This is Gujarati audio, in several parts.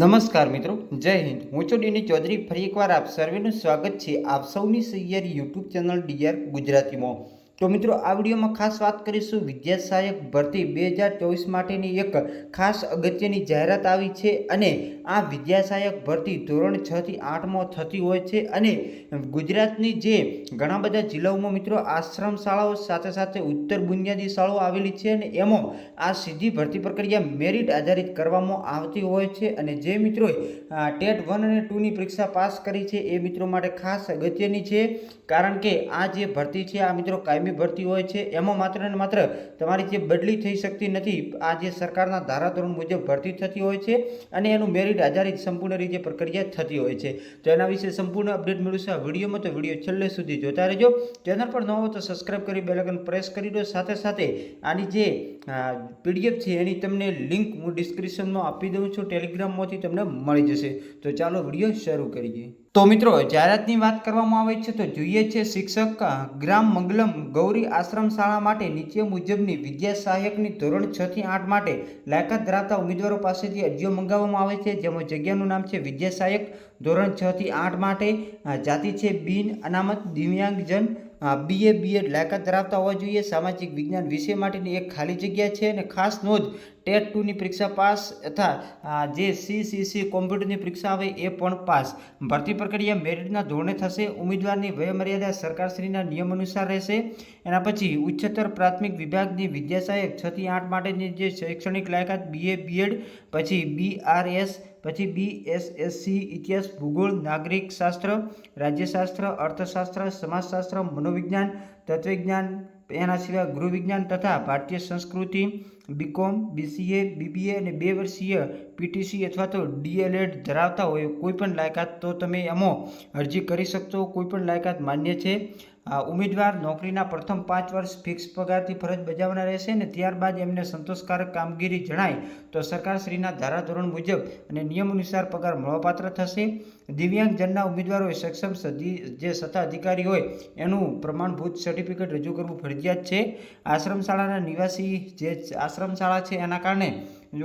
નમસ્કાર મિત્રો, જય હિન્દ. હું છું ડીની ચૌધરી. ફરી એકવાર આપ સર્વેનું સ્વાગત છે આપ સૌની સહિયારી યુટ્યુબ ચેનલ ડીઆર ગુજરાતીમાં. તો મિત્રો, આ વિડીયોમાં ખાસ વાત કરીશું વિદ્યા સહાયક ભરતી 2024 માટેની એક ખાસ અગત્યની જાહેરાત આવી છે. અને આ વિદ્યા સહાયક ભરતી ધોરણ 6 થી 8માં થતી હોય છે. અને ગુજરાતની જે ઘણા બધા જિલ્લાઓમાં મિત્રો આશ્રમ શાળાઓ સાથે સાથે ઉત્તર બુનિયાદી શાળાઓ આવેલી છે. અને એમાં આ સીધી ભરતી પ્રક્રિયા મેરિટ આધારિત કરવામાં આવતી હોય છે. અને જે મિત્રોએ ટેટ 1 અને 2ની પરીક્ષા પાસ કરી છે એ મિત્રો માટે ખાસ અગત્યની છે. કારણ કે આ જે ભરતી છે આ મિત્રો કાયમી ભરતી હોય છે. એમાં માત્ર ને માત્ર તમારી જે બદલી થઈ શકતી નથી. આ જે સરકારના ધારાધોરણ મુજબ ભરતી થતી હોય છે અને એનું મેરિટ આધારિત સંપૂર્ણ રીતે પ્રક્રિયા થતી હોય છે. તો એના વિશે સંપૂર્ણ અપડેટ મેળવશે આ વિડીયોમાં. તો વિડીયો છેલ્લે સુધી જોતા રહેજો. ચેનલ પર ન હો તો સબસ્ક્રાઇબ કરી બેલ આઇકન પ્રેસ કરી દો. સાથે સાથે આની જે પીડીએફ છે એની તમને લિંક હું ડિસ્ક્રિપ્શનમાં આપી દઉં છું. ટેલિગ્રામમાંથી તમને મળી જશે. તો ચાલો વિડીયો શરૂ કરીએ. તો મિત્રો, જાહેરાતની વાત કરવામાં આવે છે તો જોઈએ છે શિક્ષક ગ્રામ મંગલમ ગૌરી આશ્રમ શાળા માટે નીચે મુજબની વિદ્યા સહાયકની ધોરણ 6 થી 8 માટે લાયકાત ધરાવતા ઉમેદવારો પાસેથી અરજીઓ મંગાવવામાં આવે છે. જેમાં જગ્યાનું નામ છે વિદ્યા સહાયક ધોરણ 6 થી 8 માટે. જાતિ છે બિન અનામત દિવ્યાંગજન. BA BEd લાયકાત ધરાવતા હોવા જોઈએ. સામાજિક વિજ્ઞાન વિષય માટેની એક ખાલી જગ્યા છે. અને ખાસ નોંધ, ટેટ 2ની પરીક્ષા પાસ તથા જે CCC કોમ્પ્યુટરની પરીક્ષા આવે એ પણ પાસ. ભરતી પ્રક્રિયા મેરિટના ધોરણે થશે. ઉમેદવારની વયમર્યાદા સરકારશ્રીના નિયમ અનુસાર રહેશે. એના પછી ઉચ્ચતર પ્રાથમિક વિભાગની વિદ્યા સહાયક 6 થી 8 માટેની જે શૈક્ષણિક લાયકાત BA BEd, પછી BRS, પછી BSSC, ઇતિહાસ, ભૂગોળ, નાગરિક શાસ્ત્ર, રાજ્યશાસ્ત્ર, અર્થશાસ્ત્ર, સમાજશાસ્ત્ર, મનોવિજ્ઞાન, તત્વજ્ઞાન, એના સિવાય ગૃહ વિજ્ઞાન તથા ભારતીય સંસ્કૃતિ, BCom, BCA, BBA અને 2 વર્ષીય PTC અથવા તો DLED ધરાવતા હોય કોઈ પણ લાયકાત તો તમે એમાં અરજી કરી શકશો. કોઈ પણ લાયકાત માન્ય છે. ઉમેદવાર નોકરીના પ્રથમ 5 વર્ષ ફિક્સ પગારથી ફરજ બજાવવાના રહેશે. અને ત્યારબાદ એમને સંતોષકારક કામગીરી જણાય તો સરકારશ્રીના ધારાધોરણ મુજબ અને નિયમ અનુસાર પગાર મળવાપાત્ર થશે. દિવ્યાંગજનના ઉમેદવારોએ સક્ષમ જે સત્તા અધિકારી હોય એનું પ્રમાણભૂત સર્ટિફિકેટ રજૂ કરવું ફરજિયાત છે. આશ્રમ શાળાના નિવાસી જે આશ્રમ શાળા છે એના કારણે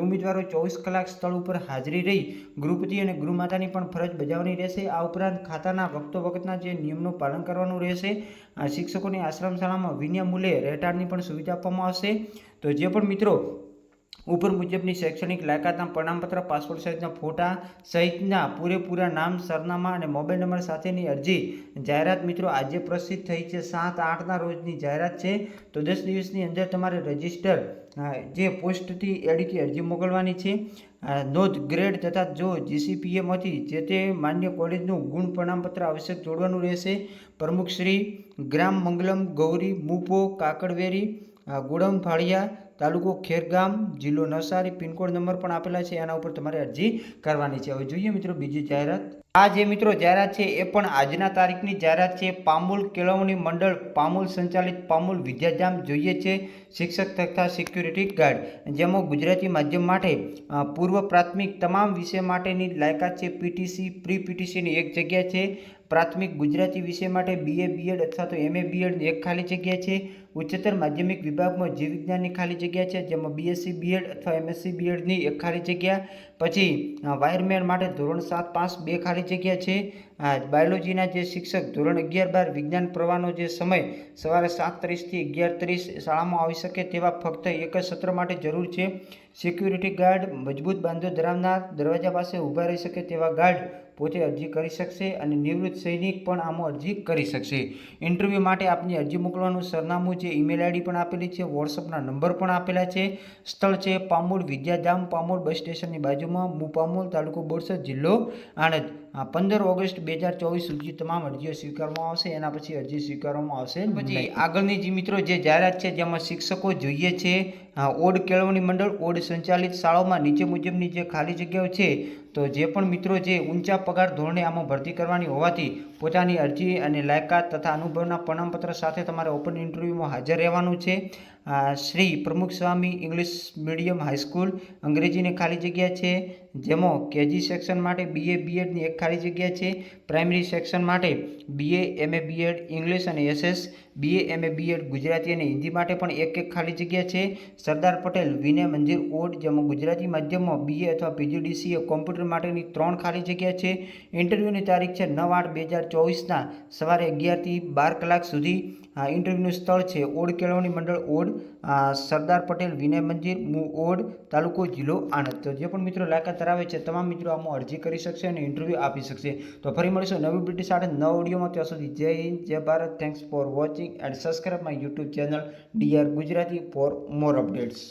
ઉમેદવારો 24 કલાક સ્થળ ઉપર હાજરી રહી ગૃહપતિ અને ગૃહમાતાની પણ ફરજ બજાવવાની રહેશે. આ ઉપરાંત ખાતાના વખતોવખતના જે નિયમનું પાલન કરવાનું રહેશે. શિક્ષકોની આશ્રમ શાળામાં વિના મૂલ્યે રહેઠાણની પણ સુવિધા આપવામાં આવશે. તો જે પણ મિત્રો ઉપર મુજબની શૈક્ષણિક લાયકાતના પ્રમાણપત્ર, પાસપોર્ટ સાઇઝના ફોટા સહિતના પૂરેપૂરા નામ, સરનામા અને મોબાઈલ નંબર સાથેની અરજી. જાહેરાત મિત્રો આજે પ્રસિદ્ધ થઈ છે. 7-8ના રોજની જાહેરાત છે. તો 10 દિવસની અંદર તમારે રજિસ્ટર જે પોસ્ટથી એડીથી અરજી મોકલવાની છે. નોંધ, ગ્રેડ તથા જો GCPAમાંથી જે તે માન્ય કોલેજનું ગુણ પ્રમાણપત્ર આવશ્યક જોડવાનું રહેશે. પ્રમુખ શ્રી ગ્રામ મંગલમ ગૌરી, મુપો કાકડવેરી, ગુડમ ફાળિયા, તાલુકો ખેરગામ, જિલ્લો નવસારી, પિનકોડ નંબર પણ આપેલા છે. એના ઉપર તમારે અરજી કરવાની છે. હવે જોઈએ મિત્રો બીજી જાહેરાત. આ જે મિત્રો જાહેરાત છે એ પણ આજના તારીખની જાહેરાત છે. પામુલ કેળવણી મંડળ પામુલ સંચાલિત પામુલ વિદ્યાધામ જોઈએ છે શિક્ષક તથા સિક્યુરિટી ગાર્ડ. જેમાં ગુજરાતી માધ્યમ માટે પૂર્વ પ્રાથમિક તમામ વિષય માટેની લાયકાત છે. PTC, પ્રી PTCની એક જગ્યા છે. પ્રાથમિક ગુજરાતી વિષય માટે BA BEd અથવા તો MA BEdની એક ખાલી જગ્યા છે. ઉચ્ચતર માધ્યમિક વિભાગમાં જીવ વિજ્ઞાનની ખાલી જગ્યા છે. જેમાં BSc BEd અથવા MSc BEdની એક ખાલી જગ્યા. પછી વાયરમેન માટે ધોરણ 7 પાસ 2 ખાલી જગ્યા છે. બાયોલોજીના જે શિક્ષક ધોરણ 11-12 વિજ્ઞાન પ્રવાહનો જે સમય સવારે 7:30 થી 11:30 શાળામાં આવી શકે તેવા ફક્ત એક જ સત્ર માટે જરૂર છે. સિક્યુરિટી ગાર્ડ મજબૂત બાંધો ધરાવનાર, દરવાજા પાસે ઊભા રહી શકે તેવા ગાર્ડ પોતે અરજી કરી શકશે. અને નિવૃત્ત સૈનિક પણ આમાં અરજી કરી શકશે. ઇન્ટરવ્યૂ માટે આપની અરજી મોકલવાનું સરનામું છે, ઈમેલ આઈડી પણ આપેલી છે, વોટ્સઅપના નંબર પણ આપેલા છે. સ્થળ છે પામુલ વિદ્યાધામ, પામુલ બસ સ્ટેશનની બાજુમાં, પામુલ, તાલુકો બોરસદ, જિલ્લો આણંદ. 15 ઓગસ્ટ 2024 સુધી તમામ અરજીઓ સ્વીકારવામાં આવશે. એના પછી અરજી સ્વીકારવામાં આવશે. પછી આગળની જે મિત્રો જે જાહેરાત છે જેમાં શિક્ષકો જોઈએ છે ઓડ કેળવણી મંડળ ઓડ સંચાલિત શાળાઓમાં નીચે મુજબની જે ખાલી જગ્યાઓ છે. તો જે પણ મિત્રો જે ઊંચા પગાર ધોરણે આમાં ભરતી કરવાની હોવાથી પોતાની અરજી અને લાયકાત તથા અનુભવના પ્રમાણપત્ર સાથે તમારે ઓપન ઇન્ટરવ્યૂમાં હાજર રહેવાનું છે. શ્રી પ્રમુખ સ્વામી ઇંગ્લિશ મીડિયમ હાઈસ્કૂલ અંગ્રેજીની ખાલી જગ્યા છે, જેમાં કેજી સેક્શન માટે BA BEdની એક ખાલી જગ્યા છે, પ્રાઇમરી સેક્શન માટે BA MA BEd ઇંગ્લિશ અને SS BA MA BEd Gujarati અને હિન્દી માટે પણ એક ખાલી જગ્યા છે. સરદાર પટેલ વિનય મંદિર ઓડ, જેમાં ગુજરાતી માધ્યમમાં BA અથવા PGDCA કોમ્પ્યુટર માટેની 3 ખાલી જગ્યા છે. ઇન્ટરવ્યૂની તારીખ છે 9/8/2024ના સવારે 11 થી 12 કલાક સુધી. ઇન્ટરવ્યૂનું સ્થળ છે ઓડ કેળવણી મંડળ ઓડ, સરદાર પટેલ વિનય મંદિર ઓડ, તાલુકો જિલ્લો આણંદ. તો જે પણ મિત્રો લાયકાત ધરાવે છે તમામ મિત્રો આમાં અરજી કરી શકશે અને ઇન્ટરવ્યૂ આપી શકશે. તો ફરી મળીશું નવી બ્રિટિશ સાથે નવા વિડીયોમાં. ત્યાં સુધી જય હિન્દ, જય Bharat. Thanks for watching and subscribe my YouTube channel DR Gujarati for more updates.